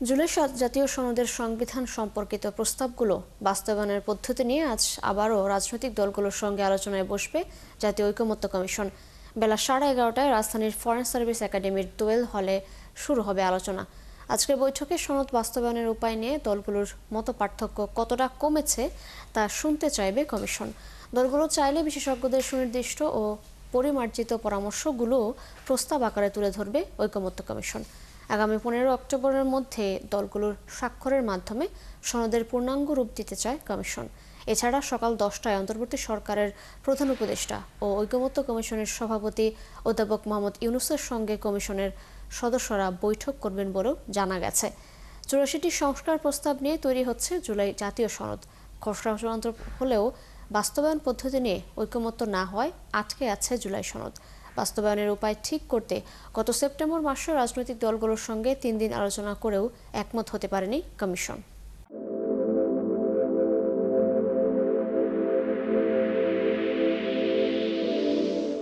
জুলাই জাতীয় সনদের সংবিধান সম্পর্কিত প্রস্তাবগুলো বাস্তবায়নের পদ্ধতি নিয়ে আজ আবারও রাজনৈতিক দলগুলোর সঙ্গে আলোচনায় বসবে জাতীয় ঐকমত্য কমিশন। বেলা 11:30টায় রাজধানীর ফরেন সার্ভিস একাডেমির দোয়েল হলে শুরু হবে আলোচনা। আজকের বৈঠকে সনদ বাস্তবায়নের উপায় নিয়ে দলগুলোর মতপার্থক্য কতটা কমেছে তা শুনতে চাইবে কমিশন। দলগুলো চাইলে বিশেষজ্ঞদের সুনির্দিষ্ট ও পরিমার্জিত পরামর্শগুলো প্রস্তাব আকারে তুলে ধরবে ঐকমত্য কমিশন। আগামী 15 অক্টোবরের মধ্যে দলগুলোর স্বাক্ষরের মাধ্যমে সনদের পূর্ণাঙ্গ রূপ দিতে চায় কমিশন। এছাড়া সকাল 10টায় অন্তর্বর্তী সরকারের প্রধান উপদেষ্টা ও ঐকমত্য কমিশনের সভাপতি অধ্যাপক মোহাম্মদ ইউনূসের সঙ্গে কমিশনের সদস্যরা বৈঠক করবেন বলেও জানা গেছে। 84টি সংস্কার প্রস্তাব নিয়ে তৈরি হচ্ছে জুলাই জাতীয় সনদ। খসড়া চূড়ান্ত হলেও বাস্তবায়ন পদ্ধতি নিয়ে ঐকমত্য না হওয়ায় আটকে আছে জুলাই সনদ। বাস্তবায়নের উপায় ঠিক করতে গত সেপ্টেম্বর মাসে রাজনৈতিক দলগুলোর সঙ্গে 3 দিন আলোচনা করেও একমত হতে পারেনি কমিশন।